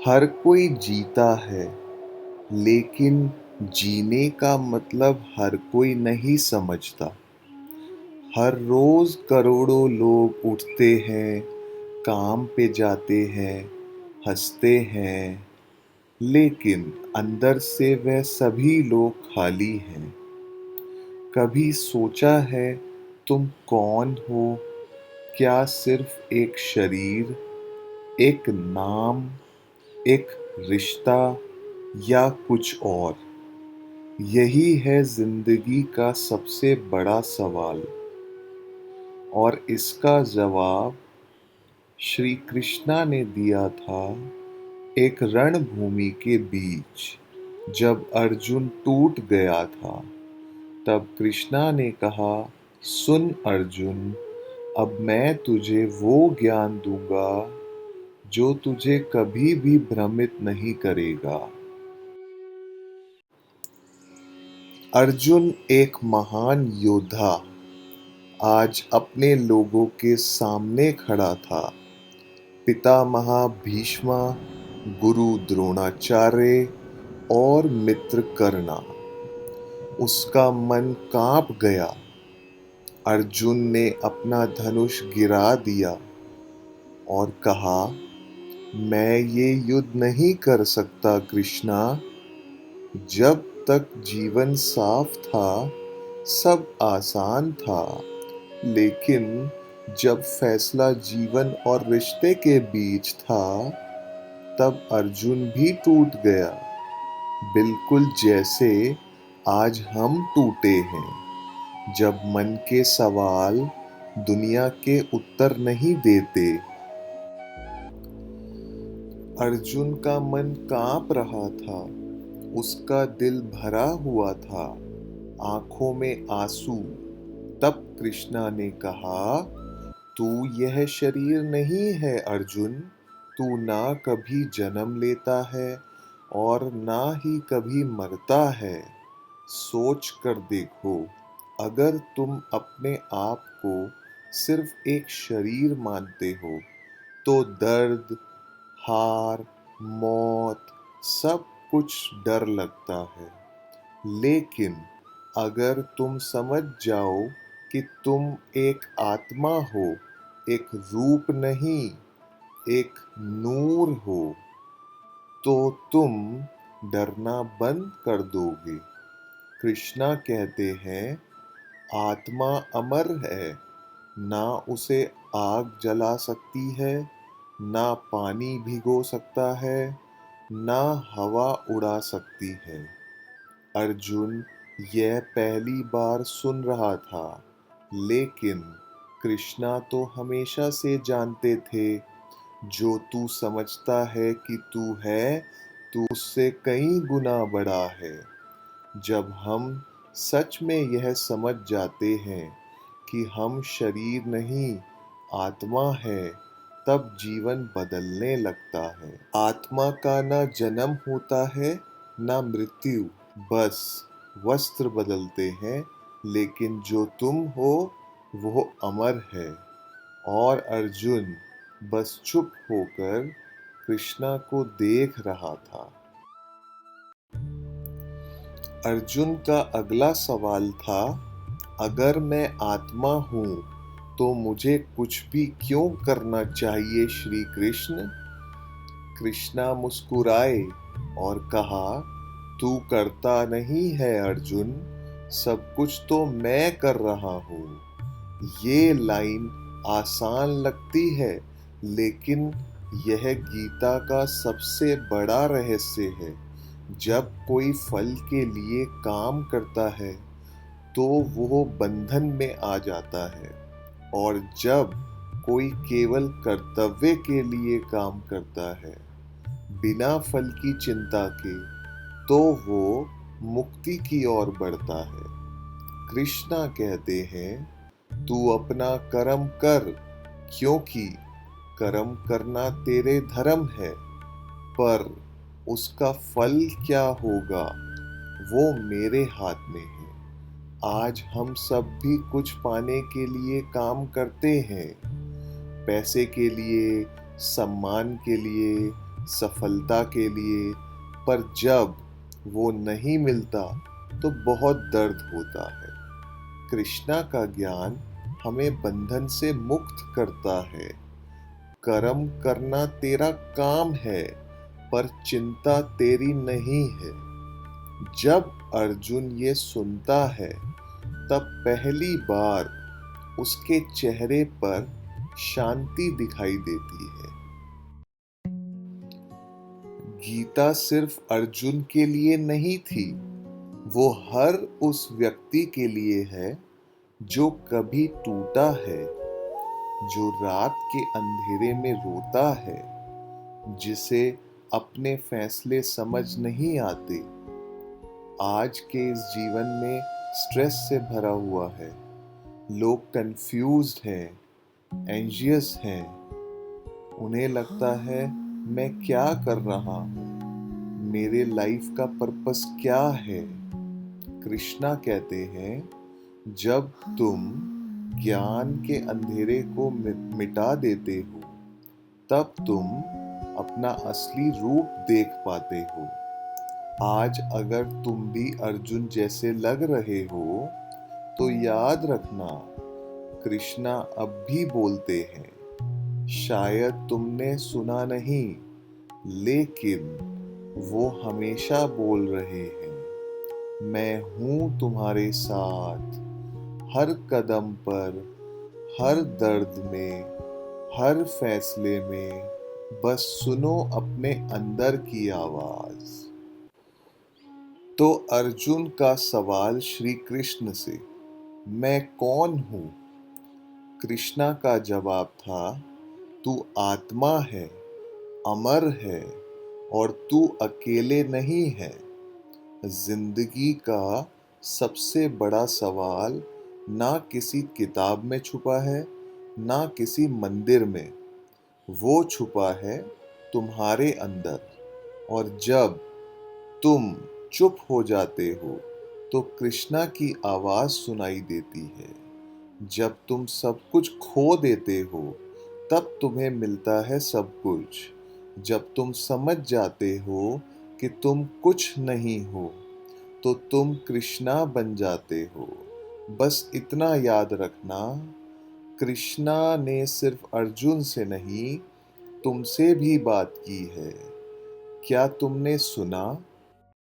हर कोई जीता है, लेकिन जीने का मतलब हर कोई नहीं समझता। हर रोज करोड़ों लोग उठते हैं, काम पे जाते हैं, हंसते हैं, लेकिन अंदर से वह सभी लोग खाली हैं। कभी सोचा है तुम कौन हो? क्या सिर्फ एक शरीर, एक नाम, एक रिश्ता या कुछ और? यही है जिंदगी का सबसे बड़ा सवाल। और इसका जवाब श्री कृष्णा ने दिया था एक रणभूमि के बीच। जब अर्जुन टूट गया था, तब कृष्णा ने कहा, सुन अर्जुन, अब मैं तुझे वो ज्ञान दूंगा जो तुझे कभी भी भ्रमित नहीं करेगा। अर्जुन एक महान योद्धा आज अपने लोगों के सामने खड़ा था। पितामह भीष्म, गुरु द्रोणाचार्य और मित्र कर्ण। उसका मन कांप गया। अर्जुन ने अपना धनुष गिरा दिया और कहा, मैं ये युद्ध नहीं कर सकता कृष्णा। जब तक जीवन साफ था, सब आसान था, लेकिन जब फैसला जीवन और रिश्ते के बीच था, तब अर्जुन भी टूट गया। बिल्कुल जैसे आज हम टूटे हैं, जब मन के सवाल दुनिया के उत्तर नहीं देते। अर्जुन का मन कांप रहा था। उसका दिल भरा हुआ था, आंखों में आंसू। तब कृष्णा ने कहा, तू यह शरीर नहीं है अर्जुन। तू ना कभी जन्म लेता है और ना ही कभी मरता है। सोच कर देखो, अगर तुम अपने आप को सिर्फ एक शरीर मानते हो, तो दर्द, हार, मौत, सब कुछ डर लगता है। लेकिन अगर तुम समझ जाओ कि तुम एक आत्मा हो, एक रूप नहीं, एक नूर हो, तो तुम डरना बंद कर दोगे। कृष्णा कहते हैं, आत्मा अमर है, ना उसे आग जला सकती है, ना पानी भिगो सकता है, ना हवा उड़ा सकती है। अर्जुन यह पहली बार सुन रहा था, लेकिन कृष्णा तो हमेशा से जानते थे, जो तू समझता है कि तू है, तू उससे कई गुना बड़ा है। जब हम सच में यह समझ जाते हैं कि हम शरीर नहीं, आत्मा है, तब जीवन बदलने लगता है। आत्मा का ना जन्म होता है, ना मृत्यु, बस वस्त्र बदलते हैं, लेकिन जो तुम हो वो अमर है। और अर्जुन बस चुप होकर कृष्णा को देख रहा था। अर्जुन का अगला सवाल था, अगर मैं आत्मा हूं, तो मुझे कुछ भी क्यों करना चाहिए श्री कृष्ण? कृष्णा मुस्कुराए और कहा, तू करता नहीं है अर्जुन, सब कुछ तो मैं कर रहा हूं। ये लाइन आसान लगती है, लेकिन यह गीता का सबसे बड़ा रहस्य है। जब कोई फल के लिए काम करता है, तो वो बंधन में आ जाता है, और जब कोई केवल कर्तव्य के लिए काम करता है, बिना फल की चिंता के, तो वो मुक्ति की ओर बढ़ता है। कृष्णा कहते हैं, तू अपना कर्म कर, क्योंकि कर्म करना तेरे धर्म है, पर उसका फल क्या होगा, वो मेरे हाथ में है। आज हम सब भी कुछ पाने के लिए काम करते हैं, पैसे के लिए, सम्मान के लिए, सफलता के लिए, पर जब वो नहीं मिलता तो बहुत दर्द होता है। कृष्णा का ज्ञान हमें बंधन से मुक्त करता है। कर्म करना तेरा काम है, पर चिंता तेरी नहीं है। जब अर्जुन ये सुनता है, तब पहली बार उसके चेहरे पर शांति दिखाई देती है। गीता सिर्फ अर्जुन के लिए नहीं थी, वो हर उस व्यक्ति के लिए है जो कभी टूटा है, जो रात के अंधेरे में रोता है, जिसे अपने फैसले समझ नहीं आते। आज के इस जीवन में स्ट्रेस से भरा हुआ है, लोग कंफ्यूज्ड हैं, एंजियस हैं। उन्हें लगता है मैं क्या कर रहा हूँ, मेरे लाइफ का पर्पस क्या है। कृष्णा कहते हैं, जब तुम ज्ञान के अंधेरे को मिटा देते हो, तब तुम अपना असली रूप देख पाते हो। आज अगर तुम भी अर्जुन जैसे लग रहे हो, तो याद रखना, कृष्णा अब भी बोलते हैं। शायद तुमने सुना नहीं, लेकिन वो हमेशा बोल रहे हैं, मैं हूं तुम्हारे साथ, हर कदम पर, हर दर्द में, हर फैसले में। बस सुनो अपने अंदर की आवाज। तो अर्जुन का सवाल श्री कृष्ण से, मैं कौन हूं? कृष्णा का जवाब था, तू आत्मा है, अमर है, और तू अकेले नहीं है। जिंदगी का सबसे बड़ा सवाल ना किसी किताब में छुपा है, ना किसी मंदिर में। वो छुपा है तुम्हारे अंदर। और जब तुम चुप हो जाते हो, तो कृष्णा की आवाज सुनाई देती है। जब तुम सब कुछ खो देते हो, तब तुम्हें मिलता है सब कुछ। जब तुम समझ जाते हो कि तुम कुछ नहीं हो, तो तुम कृष्णा बन जाते हो। बस इतना याद रखना, कृष्णा ने सिर्फ अर्जुन से नहीं, तुमसे भी बात की है। क्या तुमने सुना?